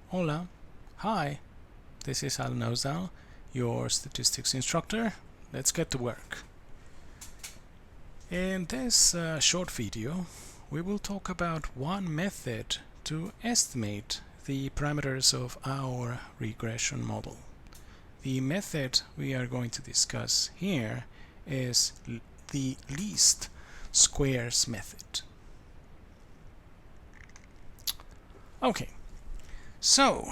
Hola, hi, this is Al Nozal, your statistics instructor. Let's get to work. In this short video, we will talk about one method to estimate the parameters of our regression model. The method we are going to discuss here is the least squares method. Okay. So,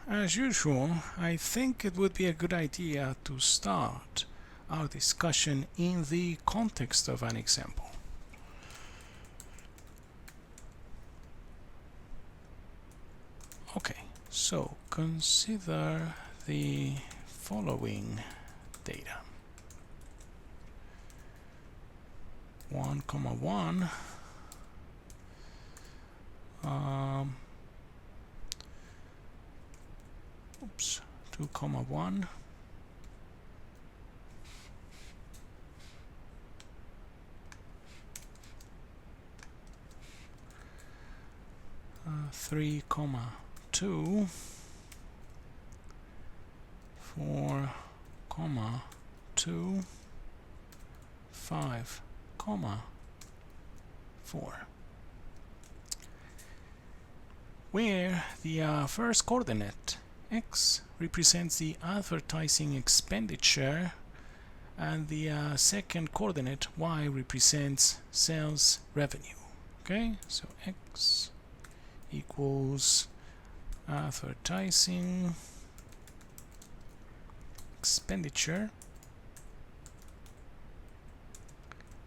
as usual, I think it would be a good idea to start our discussion in the context of an example. Okay, so consider the following data. 1, 1, 2, 1, 3, 2, 4, 2, 5, 4, where the first coordinate x represents the advertising expenditure and the second coordinate y represents sales revenue. Okay, so x equals advertising expenditure,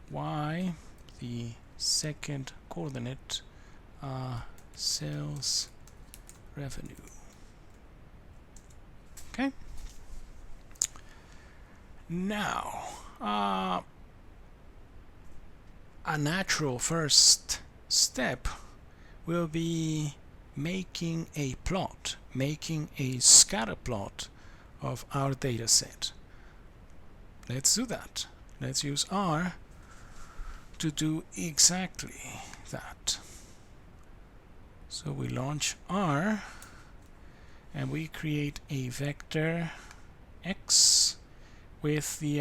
y, the second coordinate, sales revenue. Okay. Now, a natural first step will be making a plot, making a scatter plot of our data set. Let's do that. Let's use R to do exactly that. So we launch R and we create a vector x with the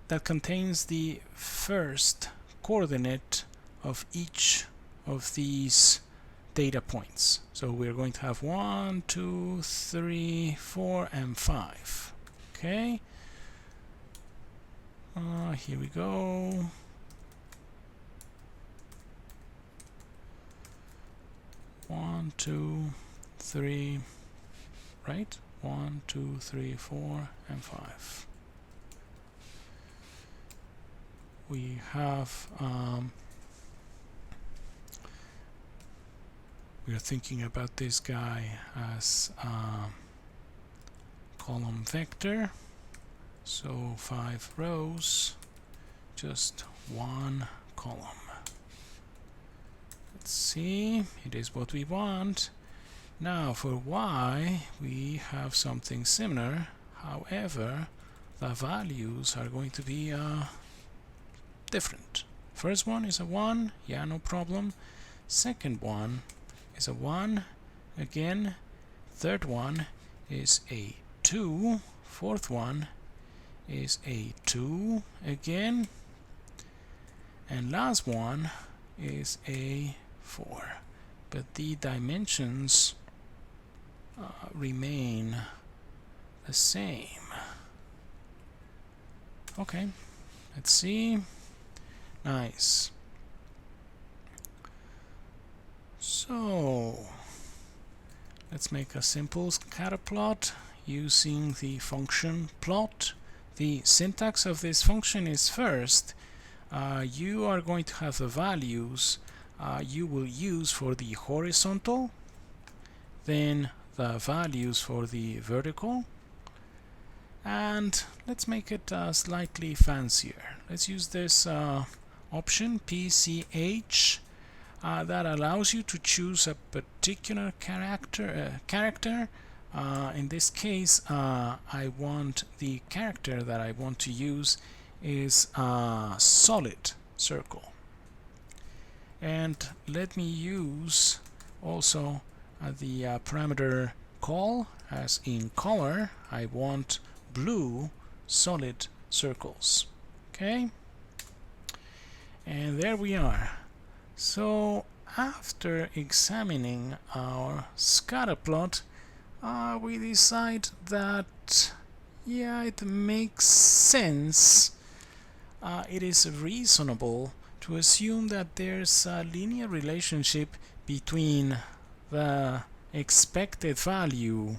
that contains the first coordinate of each of these data points. So we're going to have 1, 2, 3, 4, and 5. Okay. Here we go. One, 2, 3, right? 1, 2, 3, 4, and 5. We have we are thinking about this guy as a column vector, so 5 rows, just one column. Let's see, it is what we want. Now for y we have something similar, however the values are going to be different. First one is a 1, yeah, no problem. Second one is a 1 again. Third one is a 2. Fourth one is a 2 again. And last one is a 4. But the dimensions remain the same. Okay, let's see. Nice. So let's make a simple scatter plot using the function plot. The syntax of this function is first you are going to have the values you will use for the horizontal, then the values for the vertical, and let's make it slightly fancier. Let's use this option PCH that allows you to choose a particular character. In this case, I want the character that I want to use is a solid circle. And let me use also the parameter call, as in color I want blue solid circles. Okay, and there we are. So after examining our scatter plot, we decide that yeah, it makes sense. It is reasonable to assume that there's a linear relationship between the expected value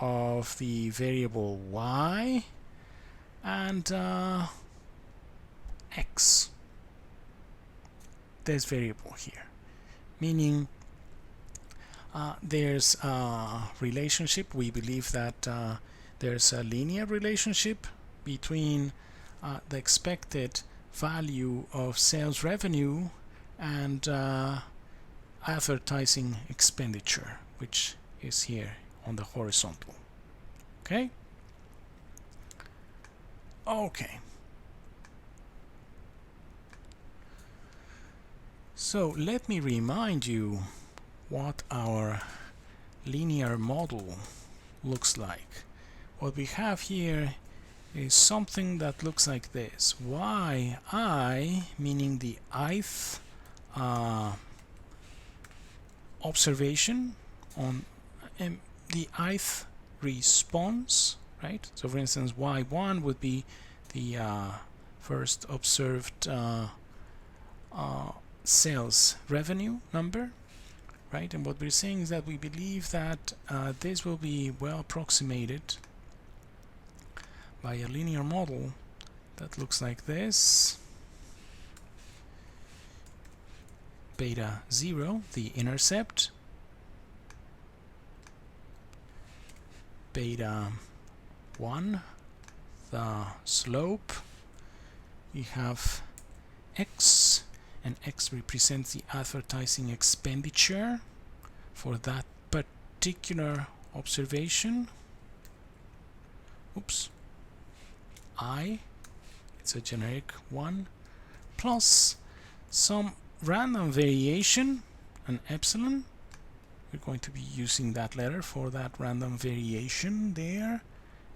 of the variable y and x, this variable here, meaning there's a relationship. We believe that there's a linear relationship between the expected value of sales revenue and advertising expenditure, which is here on the horizontal. Okay? Okay. So let me remind you what our linear model looks like. What we have here is something that looks like this. yi, meaning the ith observation on the ith response, right? So for instance, y1 would be the first observed sales revenue number, right? And what we're saying is that we believe that this will be well approximated by a linear model that looks like this. Beta 0, the intercept. Beta 1, the slope. We have x, and x represents the advertising expenditure for that particular observation. Oops. I, it's a generic one, plus some random variation, an epsilon. We're going to be using that letter for that random variation there.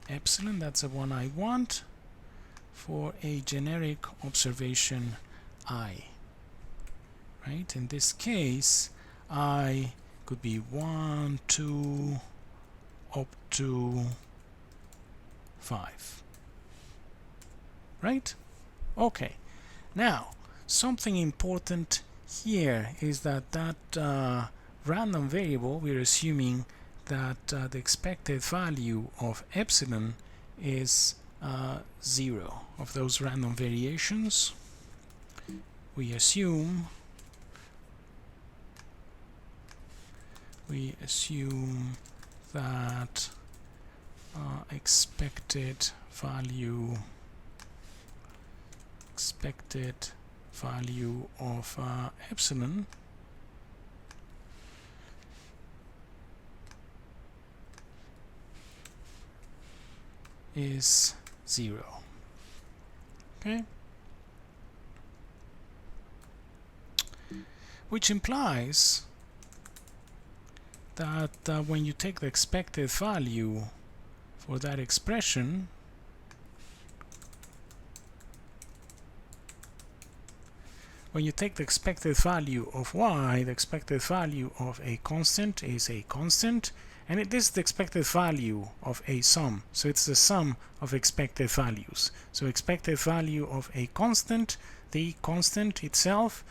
Epsilon, that's the one I want for a generic observation I. Right? In this case, I could be 1, 2, up to 5. Right? Okay. Now, something important here is that that random variable, we're assuming that the expected value of epsilon is 0 of those random variations. We assume that expected value of epsilon is 0. Okay? Which implies that when you take the expected value for that expression, when you take the expected value of y, the expected value of a constant is a constant, and this is the expected value of a sum, so it's the sum of expected values. So expected value of a constant, the constant itself,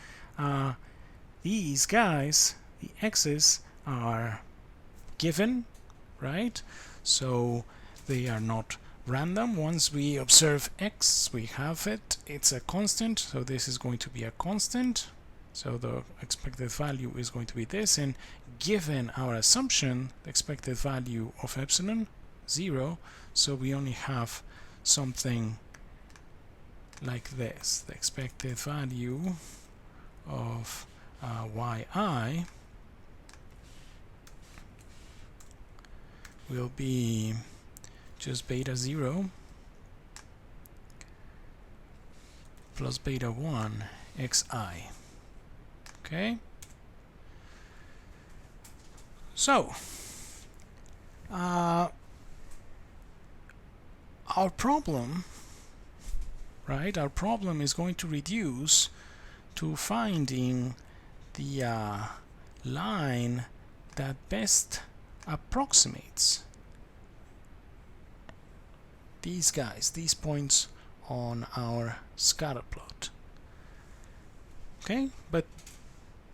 these guys, the x's, are given, right? So they are not random. Once we observe x, we have it, it's a constant, so this is going to be a constant, so the expected value is going to be this, and given our assumption, the expected value of epsilon 0, so we only have something like this. The expected value of yi will be just beta 0 plus beta 1 xi. Okay? So our problem, right? Our problem is going to reduce to finding the line that best approximates these guys, these points on our scatter plot. Okay, but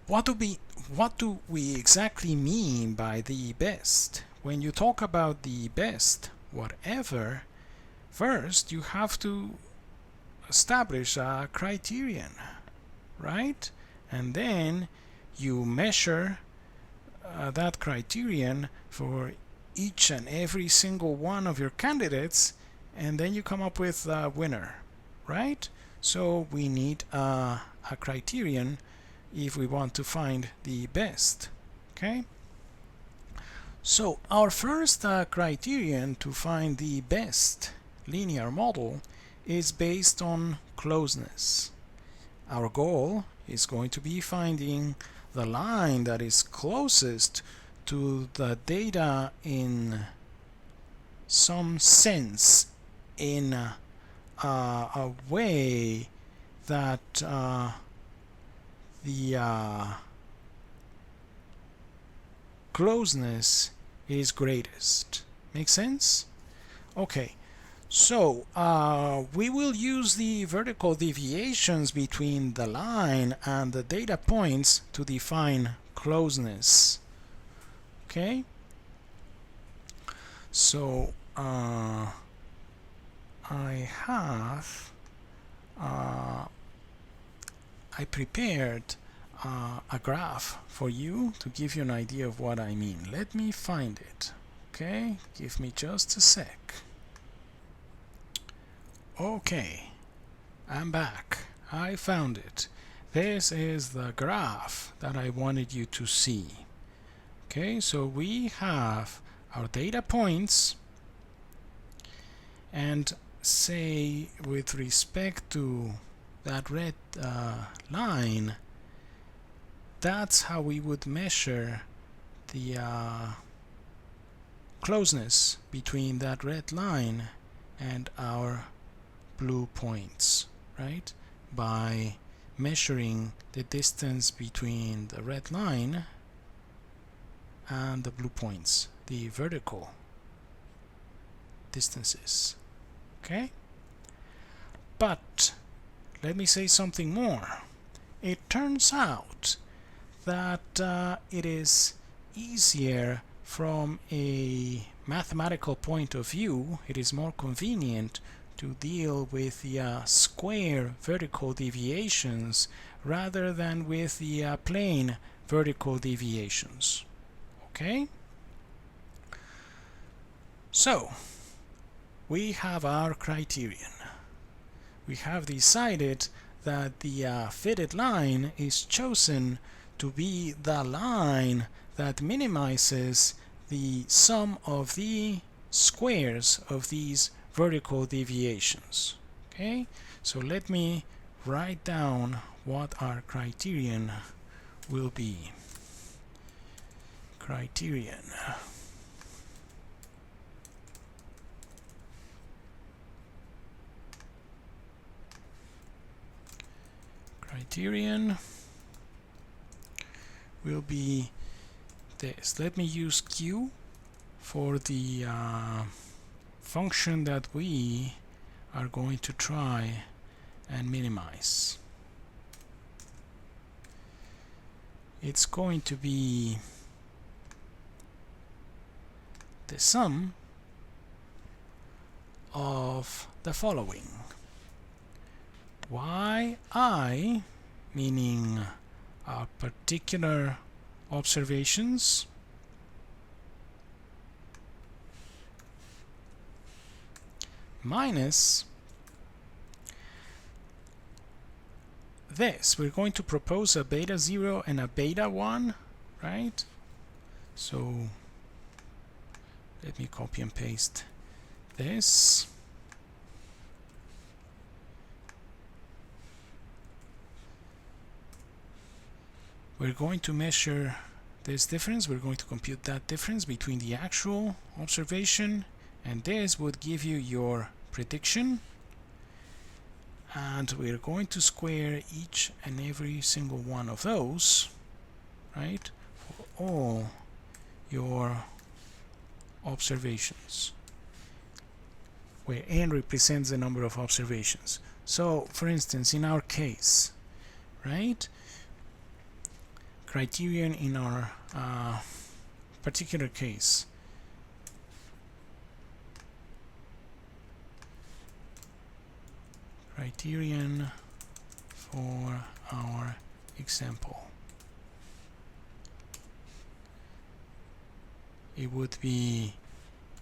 what do we exactly mean by the best? When you talk about the best whatever, first you have to establish a criterion, right? And then you measure that criterion for each and every single one of your candidates, and then you come up with a winner, right? So we need a criterion if we want to find the best. Okay, so our first criterion to find the best linear model is based on closeness. Our goal is going to be finding the line that is closest to the data in some sense, in a way that the closeness is greatest. Make sense? Okay, so we will use the vertical deviations between the line and the data points to define closeness. Okay, so I prepared a graph for you to give you an idea of what I mean. Let me find it. Okay, give me just a sec. Okay, I'm back. I found it. This is the graph that I wanted you to see. Okay, so we have our data points, and say with respect to that red line, that's how we would measure the closeness between that red line and our blue points, right? By measuring the distance between the red line and the blue points, the vertical distances. Okay? But let me say something more. It turns out that it is easier from a mathematical point of view, it is more convenient to deal with the square vertical deviations rather than with the plane vertical deviations. Okay? So, we have our criterion. We have decided that the fitted line is chosen to be the line that minimizes the sum of the squares of these vertical deviations. Okay, so let me write down what our criterion will be. Criterion. Criterion will be this. Let me use Q for the function that we are going to try and minimize. It's going to be the sum of the following. Yi, meaning particular observations, minus this. We're going to propose a beta 0 and a beta 1, right? So let me copy and paste this. We're going to measure this difference. We're going to compute that difference between the actual observation, and this would give you your prediction. And we're going to square each and every single one of those, right, for all your observations, where n represents the number of observations. So, for instance, in our case, right, criterion in our particular case, criterion for our example, it would be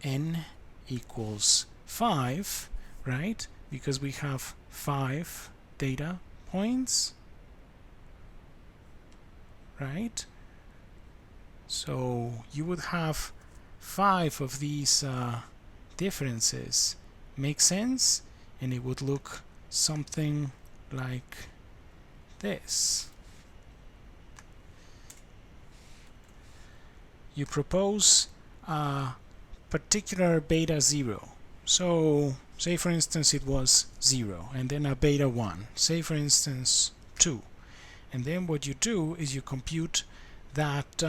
n equals 5, right, because we have 5 data points, right? So you would have 5 of these differences make sense, and it would look something like this. You propose a particular beta 0. So say for instance it was 0, and then a beta 1, say for instance 2. And then what you do is you compute that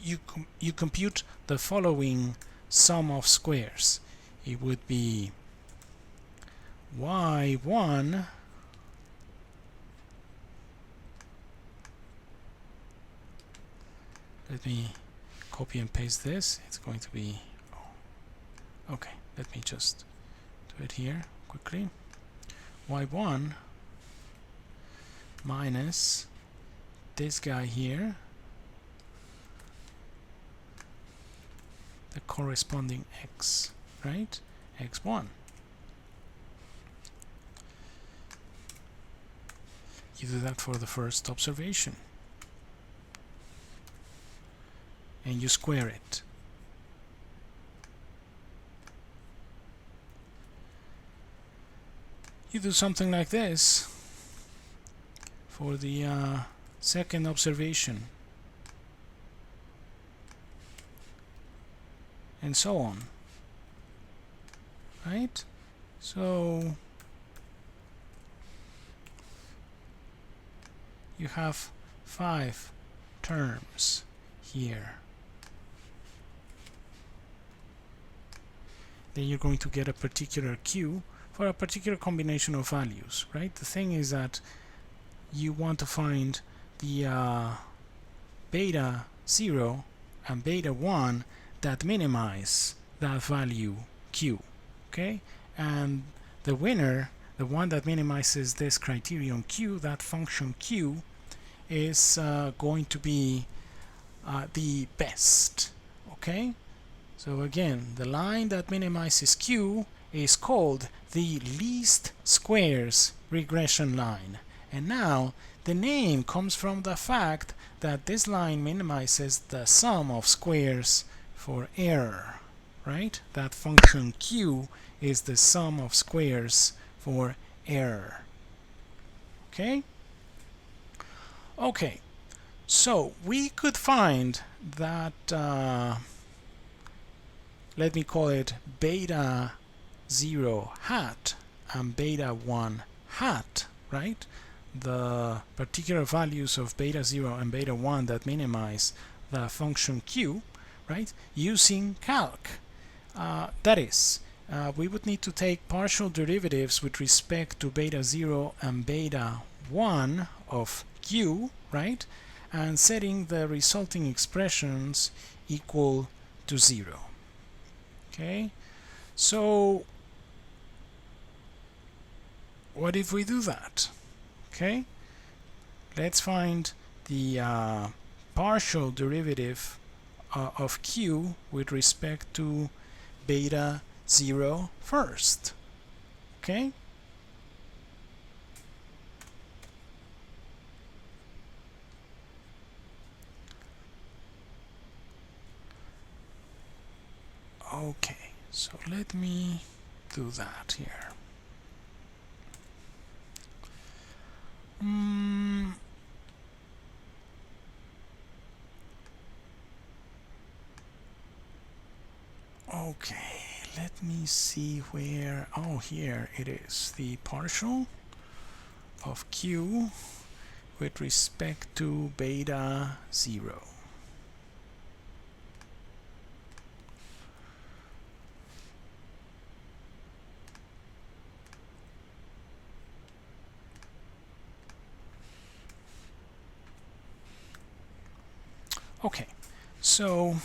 you compute the following sum of squares. It would be y1 let me copy and paste this. It's going to be okay, let me just do it here quickly. Y1 minus this guy here, the corresponding x, right? x1. You do that for the first observation, and you square it. You do something like this for the second observation, and so on, right? So you have 5 terms here. Then you're going to get a particular Q for a particular combination of values, right? The thing is that you want to find the beta 0 and beta 1 that minimize that value Q, okay? And the winner, the one that minimizes this criterion Q, that function Q, is going to be the best, okay? So again, the line that minimizes Q is called the least squares regression line. And now the name comes from the fact that this line minimizes the sum of squares for error, right? That function Q is the sum of squares for error. Okay? Okay, so we could find that let me call it beta 0 hat and beta 1 hat, right? The particular values of beta 0 and beta 1 that minimize the function Q, right, using calc. That is, we would need to take partial derivatives with respect to beta 0 and beta 1 of Q, right, and setting the resulting expressions equal to 0. Okay, so what if we do that? Okay, let's find the partial derivative of Q with respect to beta 0 first. Okay, okay, so let me do that here. Okay, let me see where. Oh, here it is. The partial of q with respect to beta 0. Okay, so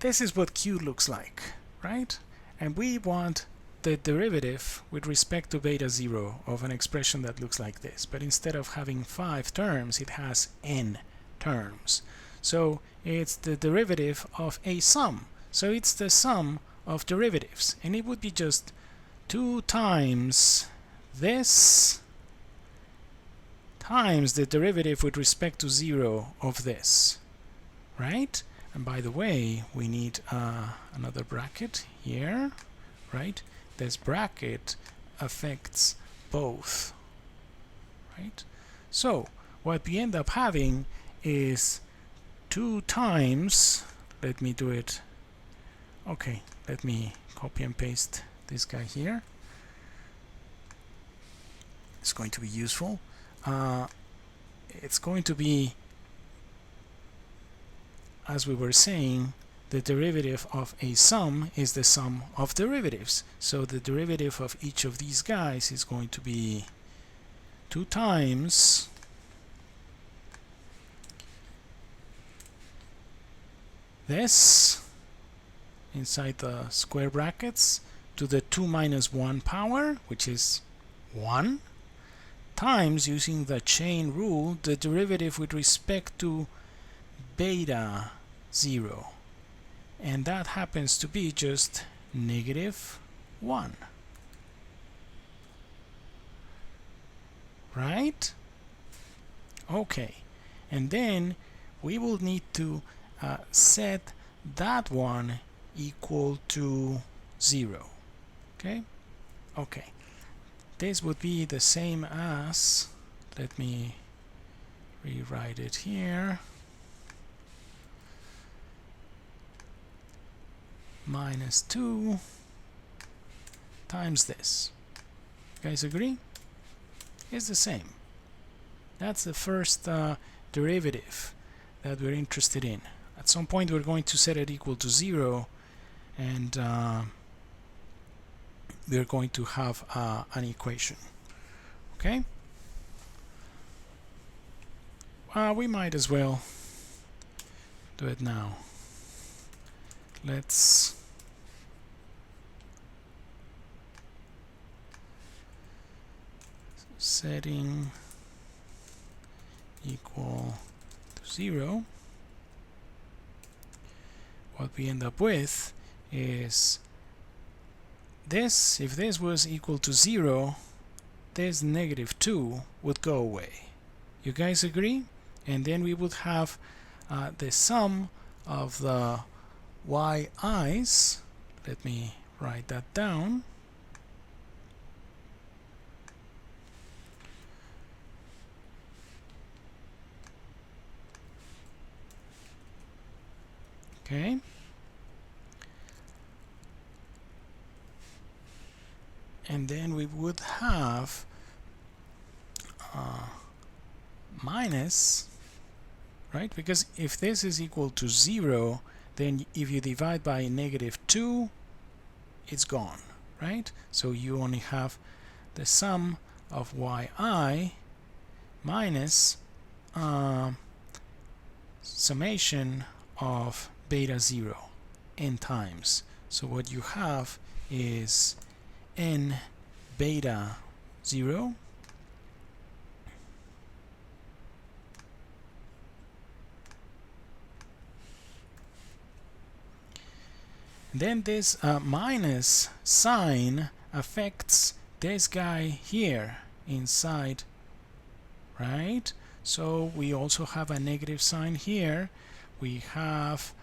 this is what q looks like, right? And we want the derivative with respect to beta 0 of an expression that looks like this. But instead of having 5 terms, it has n terms. So it's the derivative of a sum. So it's the sum of derivatives. And it would be just 2 times this times the derivative with respect to 0 of this, right? And by the way, we need another bracket here, right? This bracket affects both, right? So what we end up having is 2 times, let me do it, okay, let me copy and paste this guy here. It's going to be useful. It's going to be, as we were saying, the derivative of a sum is the sum of derivatives. So the derivative of each of these guys is going to be 2 times this inside the square brackets to the 2 minus 1 power, which is 1, times, using the chain rule, the derivative with respect to beta 0. And that happens to be just negative 1. Right? Okay. And then we will need to set that one equal to 0. Okay? Okay. This would be the same as, let me rewrite it here, minus 2 times this. You guys agree? It's the same. That's the first derivative that we're interested in. At some point we're going to set it equal to 0, and we're going to have an equation. Okay? We might as well do it now. Let's setting equal to 0. What we end up with is this. If this was equal to 0, this negative 2 would go away. You guys agree? And then we would have the sum of the yi's. Let me write that down. Okay. And then we would have minus, right? Because if this is equal to 0, then if you divide by negative 2, it's gone, right? So you only have the sum of yi minus summation of beta 0 n times. So what you have is n beta 0 then this minus sign affects this guy here inside, right? So we also have a negative sign here. We have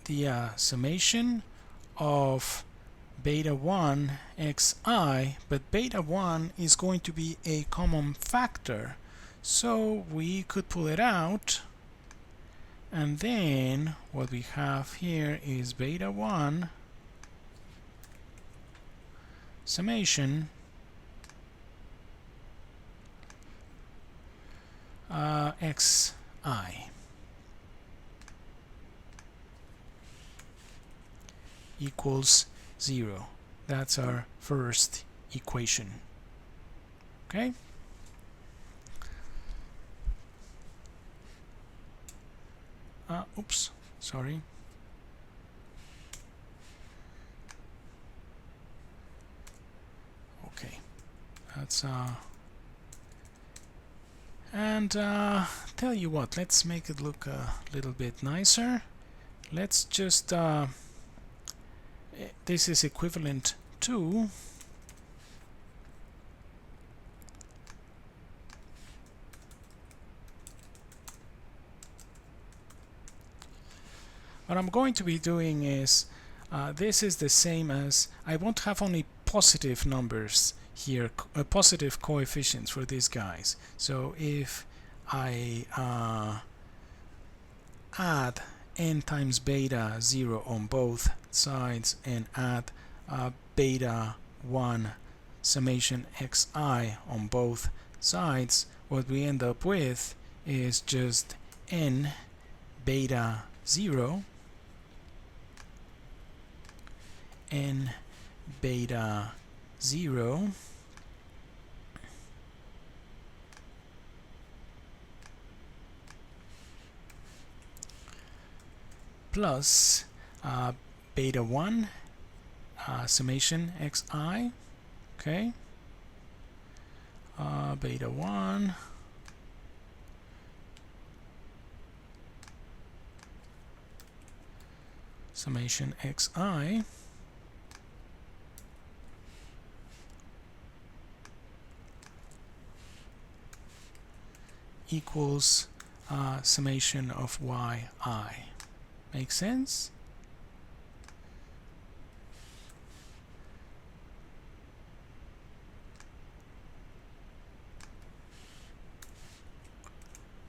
the summation of beta 1 xi, but beta 1 is going to be a common factor, so we could pull it out And then what we have here is beta 1 summation xi equals 0. That's our first equation. Okay? Oops, sorry. Okay, that's and tell you what, let's make it look a little bit nicer. Let's just this is equivalent to what I'm going to be doing is this is the same as I won't have only positive numbers here, positive coefficients for these guys. So if I add n times beta 0 on both sides and add beta 1 summation xi on both sides, what we end up with is just n beta 0 n beta 0 plus beta 1 summation xi, okay, beta 1 summation xi equals summation of yi. Make sense?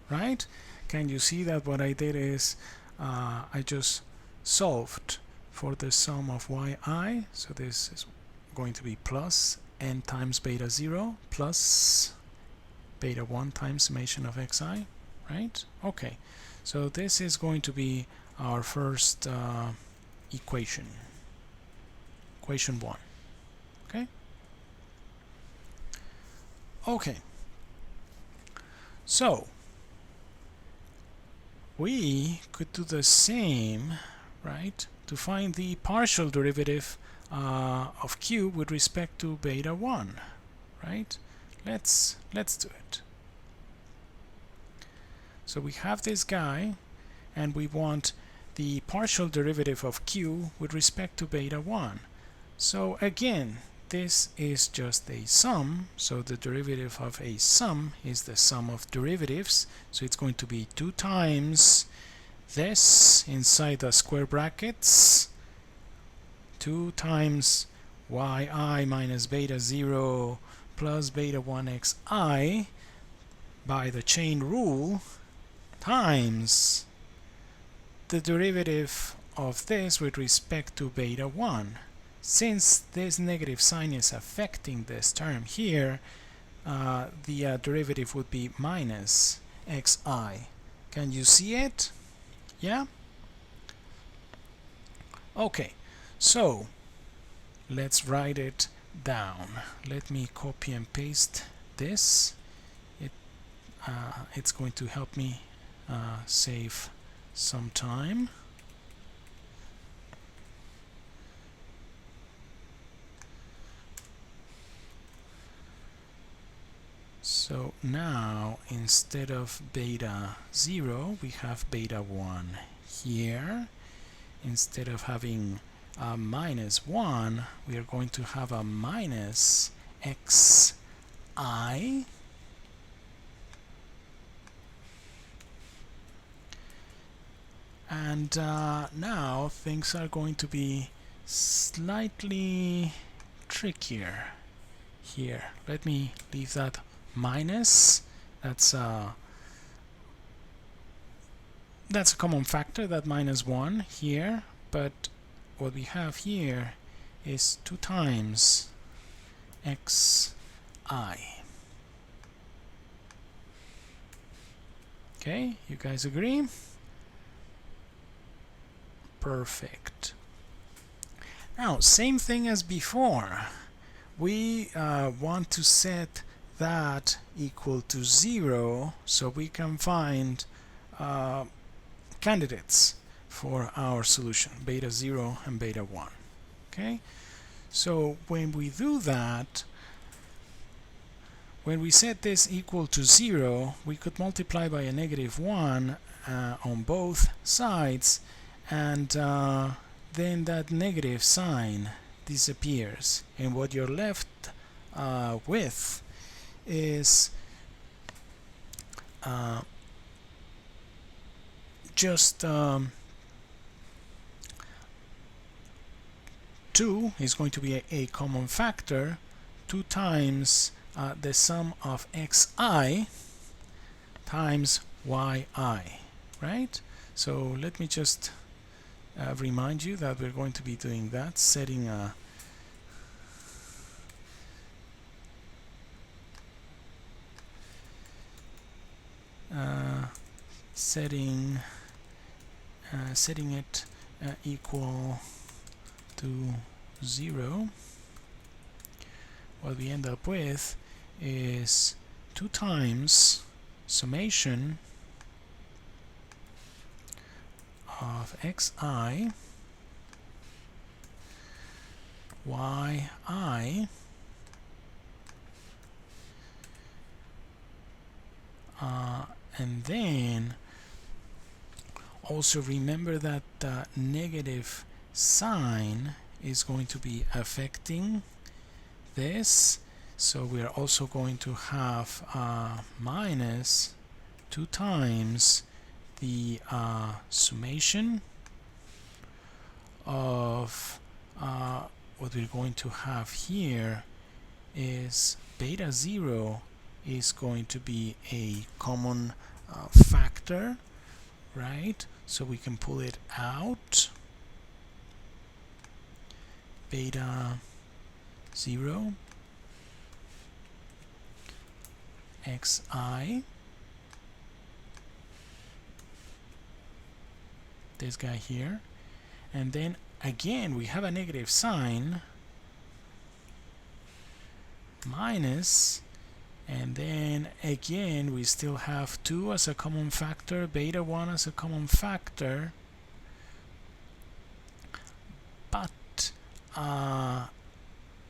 Right? Can you see that what I did is I just solved for the sum of yi, so this is going to be plus n times beta 0 plus beta 1 times summation of xi, right? Okay, so this is going to be our first equation, equation 1. Okay? Okay, so we could do the same, right, to find the partial derivative of q with respect to beta 1, right? Let's do it. So we have this guy and we want the partial derivative of q with respect to beta 1. So again, this is just a sum, so the derivative of a sum is the sum of derivatives, so it's going to be 2 times this inside the square brackets, 2 times yi minus beta 0 plus beta 1 xi by the chain rule times the derivative of this with respect to beta 1. Since this negative sign is affecting this term here, the derivative would be minus xi. Can you see it? Yeah? Okay, so let's write it down. Let me copy and paste this. It's going to help me save some time. So now instead of beta 0 we have beta 1 here. Instead of having a minus 1 we are going to have a minus xi. And now things are going to be slightly trickier here. Let me leave that minus. That's that's a common factor, that -1 here, but what we have here is 2 times xi. Okay, you guys agree? Perfect. Now, same thing as before. We want to set that equal to 0 so we can find candidates for our solution, beta 0 and beta 1. Okay, so when we do that, when we set this equal to 0, we could multiply by a -1 on both sides, and then that negative sign disappears, and what you're left with is just 2 is going to be a common factor, 2 times the sum of xi times yi, right? So let me just remind you that we're going to be doing that, setting a setting it equal to 0. What we end up with is 2 times summation of xi yi, and then also remember that the negative sign is going to be affecting this, so we are also going to have minus 2 times the summation of what we're going to have here is beta 0 is going to be a common factor, right? So we can pull it out. Beta 0 xi, this guy here, and then again we have a negative sign, minus, and then again we still have 2 as a common factor, beta 1 as a common factor, but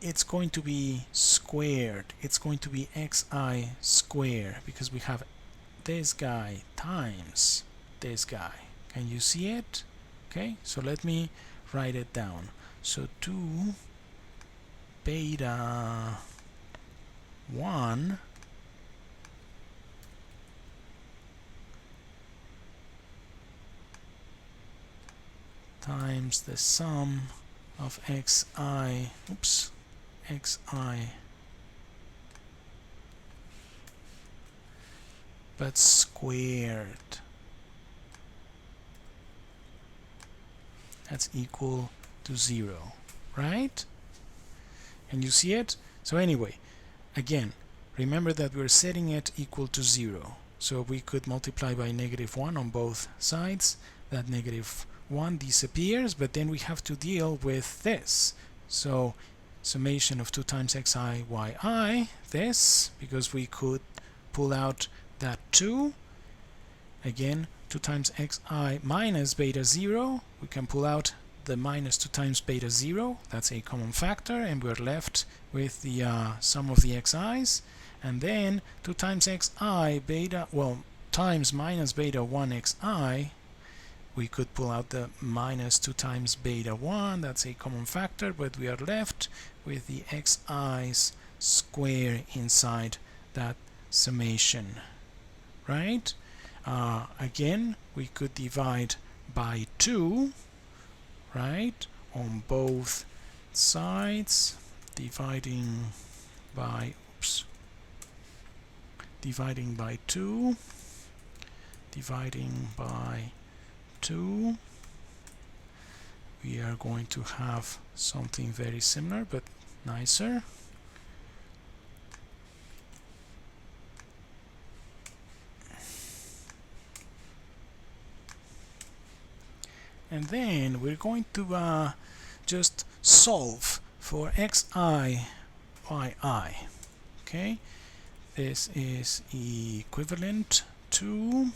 it's going to be squared. It's going to be xi squared because we have this guy times this guy. Can you see it? Okay, so let me write it down. So 2 beta 1 times the sum of xi, xi, but squared. That's equal to 0, right? And you see it? So anyway, again, remember that we're setting it equal to 0. So we could multiply by -1 on both sides. That -1 disappears, but then we have to deal with this. So summation of 2 times xi yi, this, because we could pull out that 2. Again, 2 times xi minus beta 0, we can pull out the minus 2 times beta 0, that's a common factor, and we're left with the sum of the xi's, and then 2 times xi beta, well, times minus beta 1 xi, we could pull out the minus 2 times beta 1, that's a common factor, but we are left with the xi's square inside that summation, right? Again, we could divide by 2, right, on both sides, dividing by 2, dividing by 2. We are going to have something very similar but nicer. And then we're going to just solve for xi, yi. Okay, this is equivalent to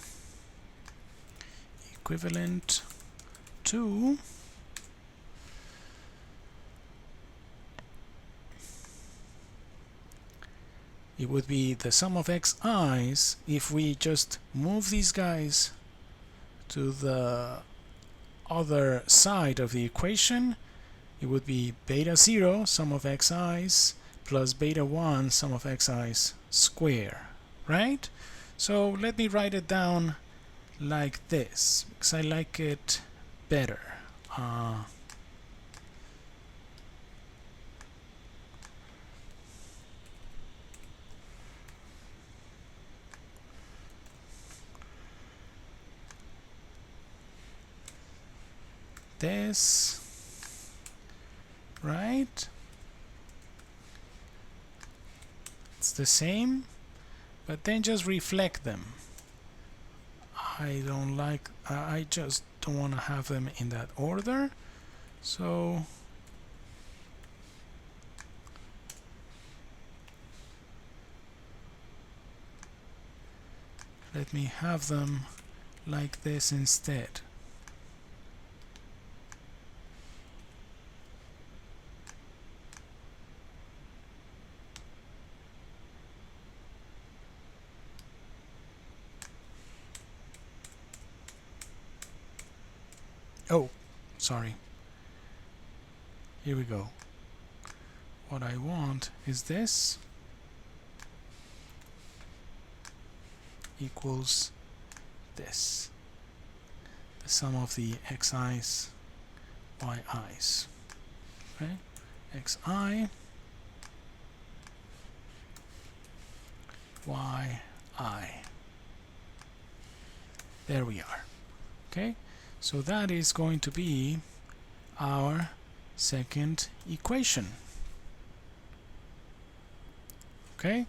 it would be the sum of xi's if we just move these guys to the other side of the equation. It would be beta 0 sum of xi's plus beta 1 sum of xi's square, right? So let me write it down like this because I like it better. This, right? It's the same, but then just reflect them. I just don't want to have them in that order, so let me have them like this instead. Oh, sorry. Here we go. What I want is this equals this. The sum of the xi's, yi's. Okay? xi, yi. There we are. Okay? So that is going to be our second equation. Okay?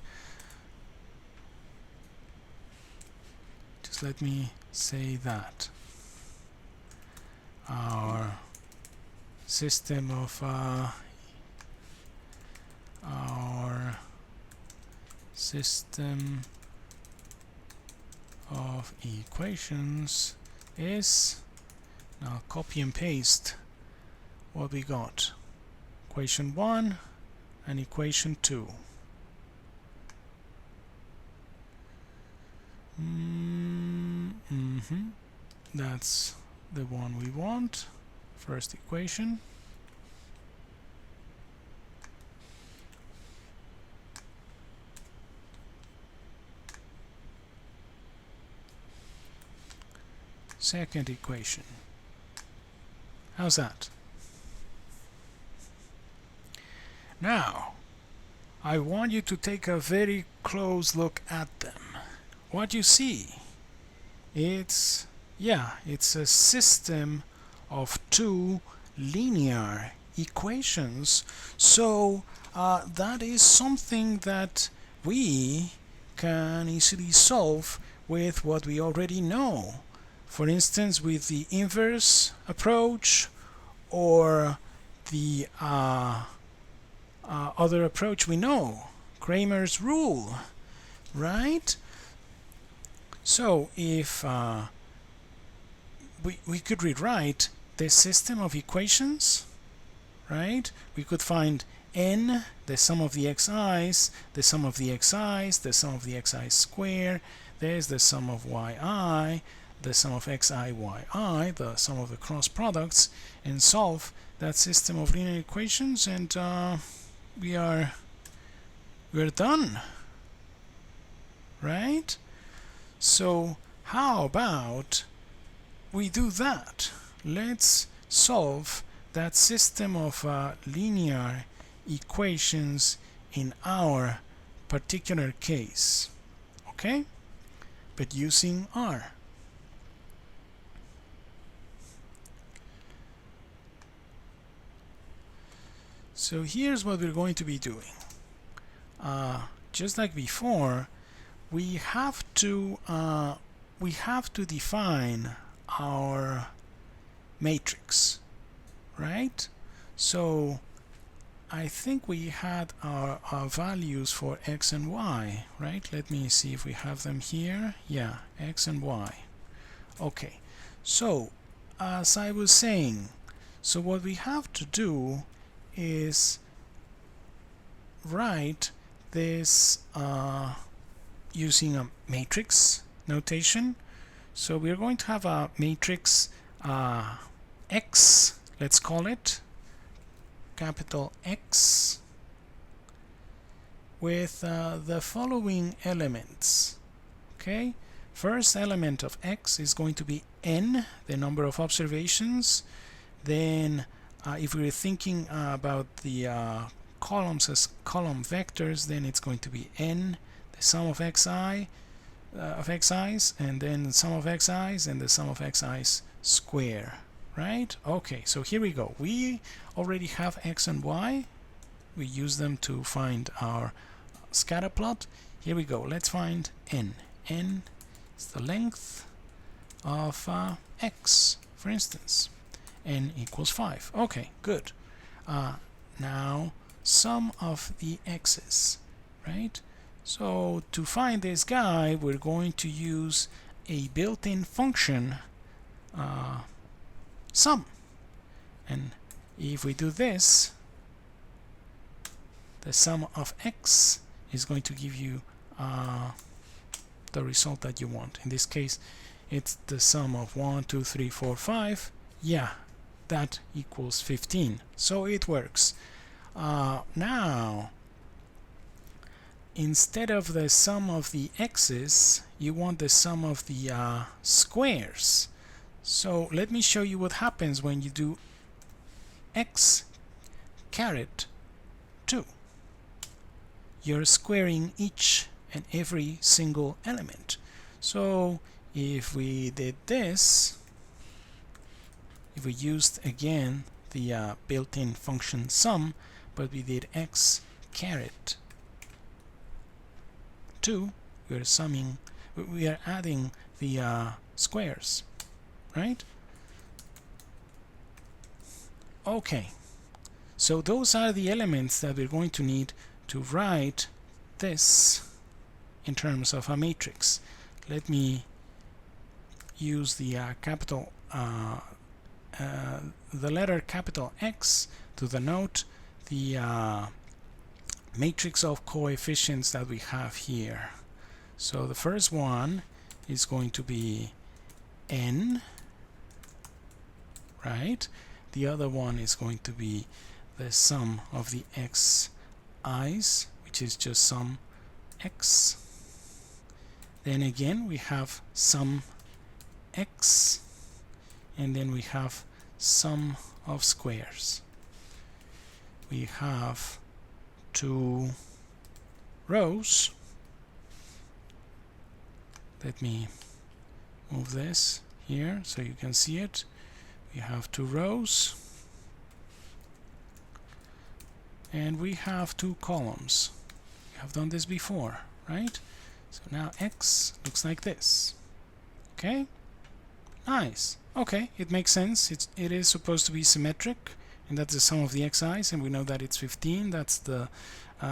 Just let me say that. Our system of equations is, now copy and paste what we got. Equation 1 and equation 2. That's the one we want. First equation. Second equation. How's that? Now, I want you to take a very close look at them. What you see, it's a system of two linear equations. So that is something that we can easily solve with what we already know. For instance, with the inverse approach or the other approach we know, Kramer's rule, right? So if we could rewrite this system of equations, right? We could find n, the sum of the xi's, the sum of the xi's, the sum of the xi square, there's the sum of yi, the sum of xi, yi, the sum of the cross products, and solve that system of linear equations, and we're done, right? So how about we do that? Let's solve that system of linear equations in our particular case, okay? But using R. So here's what we're going to be doing. Just like before, we have to define our matrix, right? So I think we had our values for x and y, right? Let me see if we have them here. Yeah, x and y. Okay, so as I was saying, so what we have to do is write this using a matrix notation. So we're going to have a matrix X, let's call it capital X, with the following elements. Okay, first element of X is going to be n, the number of observations. Then if we're thinking about the columns as column vectors, then it's going to be n, the sum of xi of xi's, and then the sum of xi's and the sum of xi's square, right? Okay, so here we go. We already have x and y. We use them to find our scatter plot. Here we go. Let's find n. N is the length of x, for instance. N equals 5. Okay, good. Now sum of the x's, right? So to find this guy, we're going to use a built-in function sum. And if we do this, the sum of x is going to give you the result that you want. In this case, it's the sum of 1, 2, 3, 4, 5. Yeah, that equals 15. So it works. Now, instead of the sum of the x's, you want the sum of the squares. So let me show you what happens when you do x caret 2. You're squaring each and every single element. So if we did this, if we used again the built-in function sum, but we did x caret 2, we are adding the squares, right? Okay, so those are the elements that we're going to need to write this in terms of a matrix. Let me use the the letter capital X to denote the matrix of coefficients that we have here. So the first one is going to be n, right? The other one is going to be the sum of the xi's, which is just sum x. Then again we have sum x, and then we have sum of squares. We have 2 rows. Let me move this here so you can see it. We have 2 rows, and we have 2 columns. We have done this before, right? So now x looks like this. Okay, nice. Okay, it makes sense. It is supposed to be symmetric, and that's the sum of the xi's, and we know that it's 15. That's the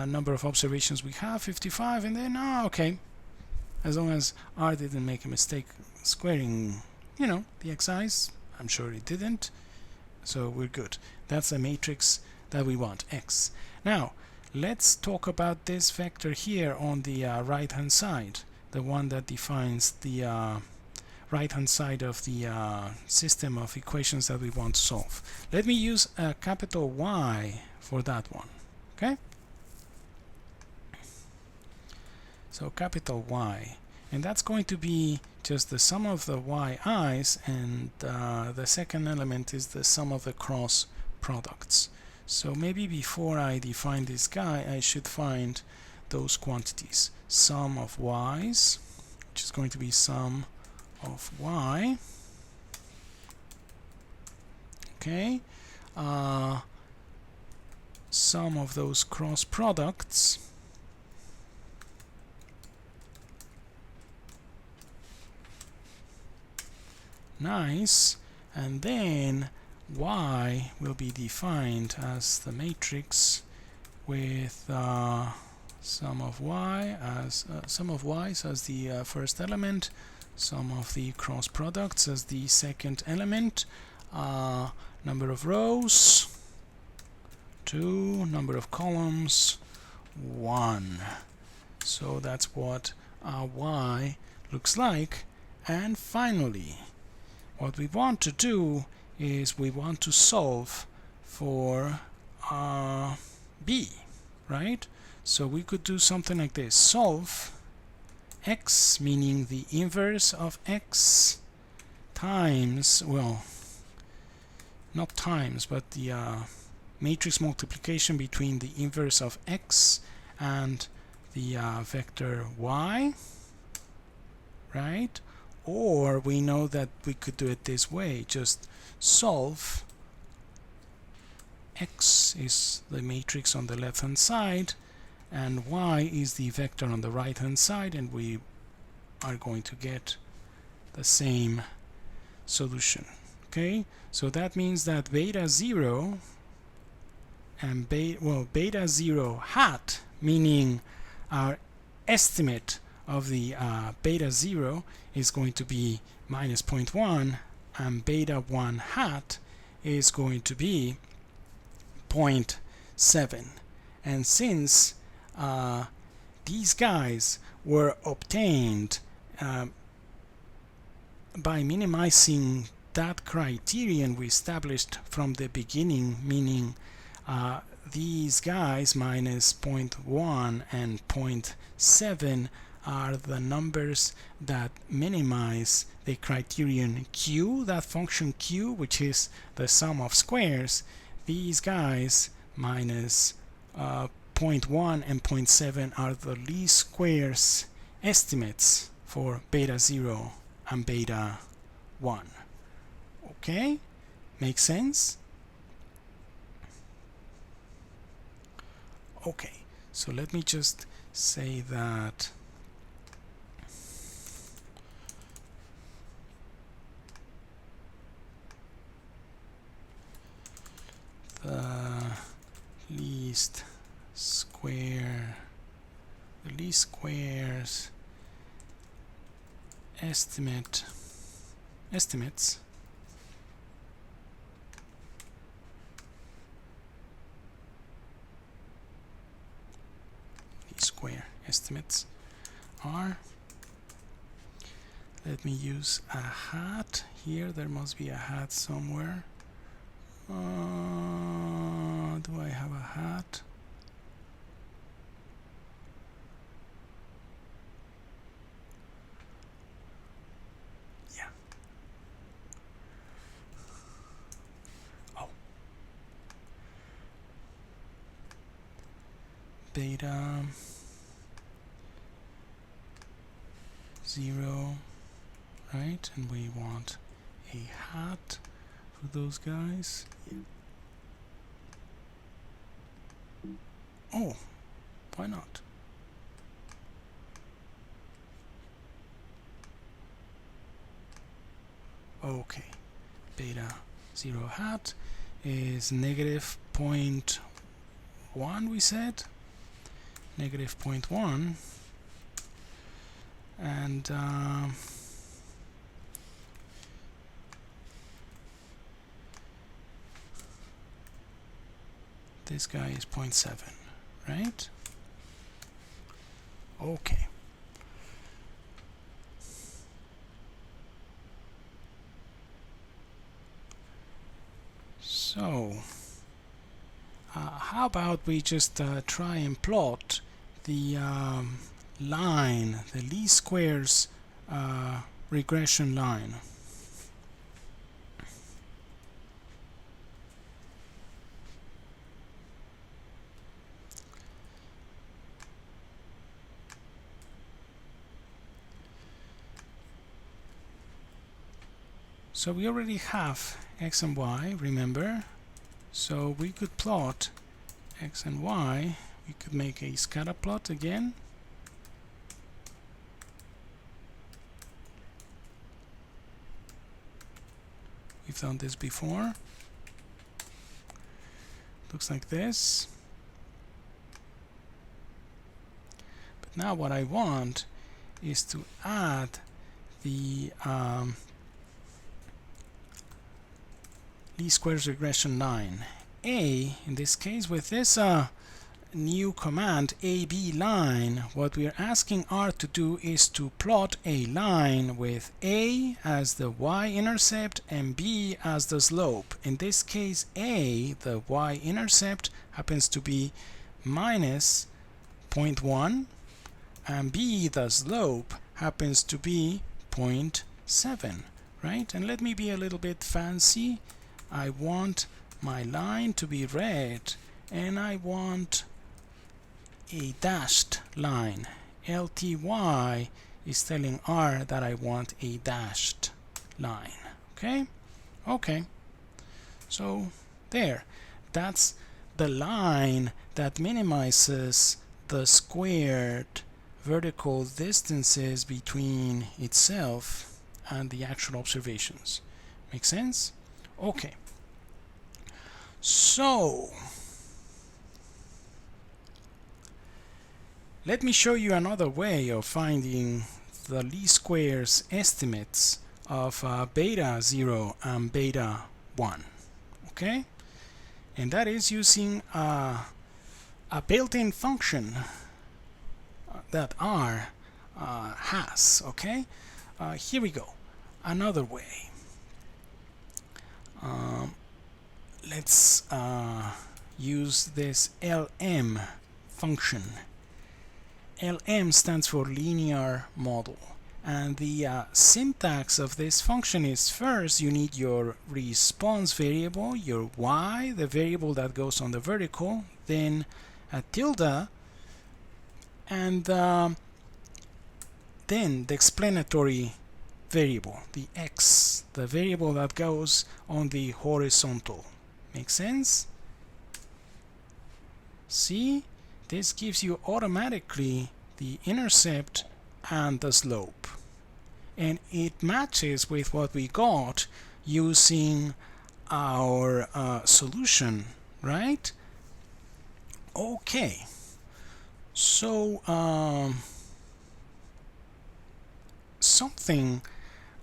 number of observations we have, 55, and then okay, as long as R didn't make a mistake squaring, you know, the xi's. I'm sure it didn't, so we're good. That's the matrix that we want, x. Now let's talk about this vector here on the right hand side, the one that defines the right hand side of the system of equations that we want to solve. Let me use a capital Y for that one. Okay, so capital Y, and that's going to be just the sum of the yi's, and the second element is the sum of the cross products. So maybe before I define this guy, I should find those quantities. Sum of y's, which is going to be sum of y. Okay, sum of those cross products. Nice. And then y will be defined as the matrix with sum of y's as the first element, sum of the cross products as the second element, number of rows 2, number of columns 1. So that's what y looks like. And finally, what we want to do is we want to solve for b, right? So we could do something like this: solve x, meaning the inverse of x, times, well, not times, but the matrix multiplication between the inverse of x and the vector y, right? Or we know that we could do it this way: just solve x is the matrix on the left hand side and y is the vector on the right hand side, and we are going to get the same solution. Okay, so that means that beta 0 and beta 0 hat, meaning our estimate of the beta 0 is going to be minus 0.1, and beta 1 hat is going to be 0.7. And since these guys were obtained by minimizing that criterion we established from the beginning, meaning these guys minus 0.1 and 0.7 are the numbers that minimize the criterion q, that function q, which is the sum of squares. These guys minus 0.1 and 0.7 are the least squares estimates for beta 0 and beta 1. Okay, makes sense? Okay, so let me just say that the least squares estimates square estimates are, let me use a hat here, there must be a hat somewhere. Do I have a hat? Yeah. Oh. Beta 0, right? And we want a hat for those guys. Yeah. Oh, why not? Okay, beta 0 hat is negative 0.1, we said, negative 0.1, and this guy is 0.7, right? Okay. So, how about we just try and plot the line, the least squares regression line. So we already have x and y, remember? So we could plot x and y, we could make a scatter plot again. We've done this before. Looks like this. But now what I want is to add the least squares regression line. In this case, with this new command AB line, what we are asking R to do is to plot a line with A as the y-intercept and B as the slope. In this case, A, the y-intercept, happens to be minus 0.1, and B, the slope, happens to be 0.7, right? And let me be a little bit fancy. I want my line to be red, and I want a dashed line. LTY is telling R that I want a dashed line. Okay, so there, that's the line that minimizes the squared vertical distances between itself and the actual observations. Make sense? Okay, so let me show you another way of finding the least squares estimates of beta 0 and beta 1. Okay, and that is using a built-in function that R has. Okay, here we go. Another way. Let's use this LM function. LM stands for linear model, and the syntax of this function is: first you need your response variable, your y, the variable that goes on the vertical, then a tilde, and then the explanatory variable, the x, the variable that goes on the horizontal. Make sense? See? This gives you automatically the intercept and the slope. And it matches with what we got using our solution, right? Okay. So, something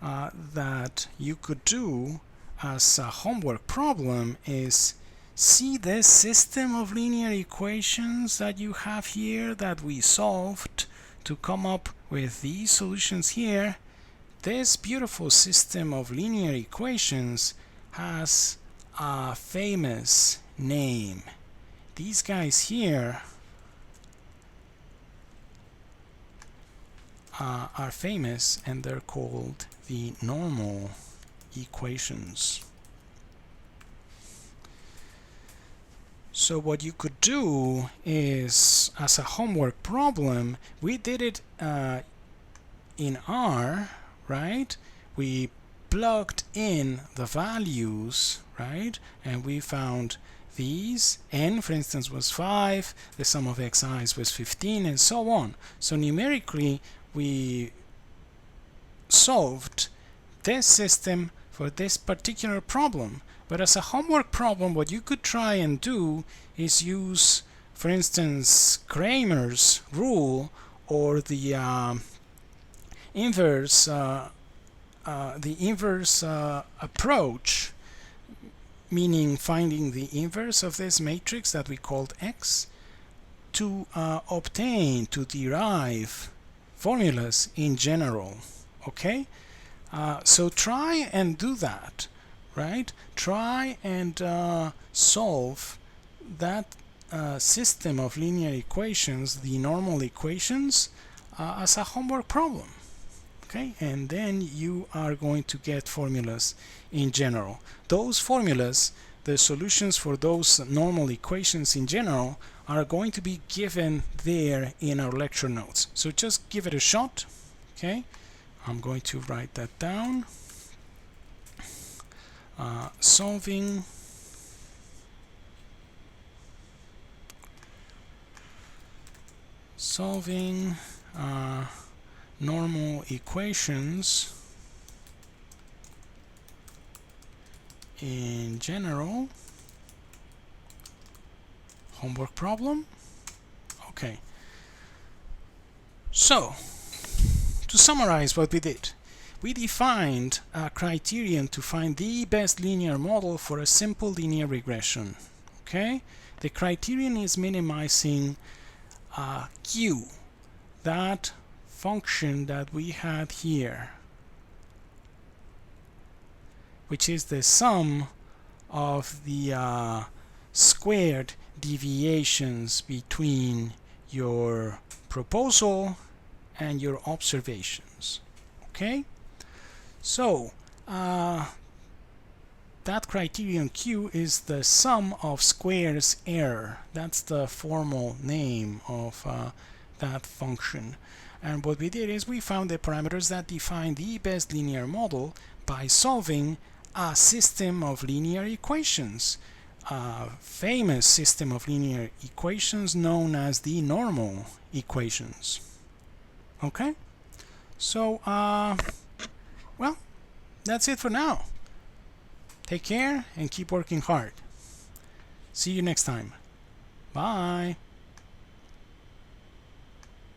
that you could do as a homework problem is see this system of linear equations that you have here that we solved to come up with these solutions here. This beautiful system of linear equations has a famous name. These guys here are famous, and they're called the normal equations. So what you could do is, as a homework problem, we did it in R, right? We plugged in the values, right? And we found these. N, for instance, was 5, the sum of xi's was 15, and so on. So numerically, we solved this system for this particular problem. But as a homework problem, what you could try and do is use, for instance, Kramer's rule, or the inverse approach, meaning finding the inverse of this matrix that we called X, to derive formulas in general. Okay, so try and do that, right? Try and solve that system of linear equations, the normal equations, as a homework problem. Okay, and then you are going to get formulas in general. Those formulas, the solutions for those normal equations in general, are going to be given there in our lecture notes. So just give it a shot. Okay, I'm going to write that down. Solving solving normal equations in general. Homework problem. Okay. So, to summarize what we did, we defined a criterion to find the best linear model for a simple linear regression. Okay? The criterion is minimizing q, that function that we had here, which is the sum of the squared deviations between your proposal and your observations. Okay? So, that criterion Q is the sum of squares error. That's the formal name of that function. And what we did is we found the parameters that define the best linear model by solving a system of linear equations, a famous system of linear equations known as the normal equations. Okay? So, well, that's it for now. Take care and keep working hard. See you next time. Bye.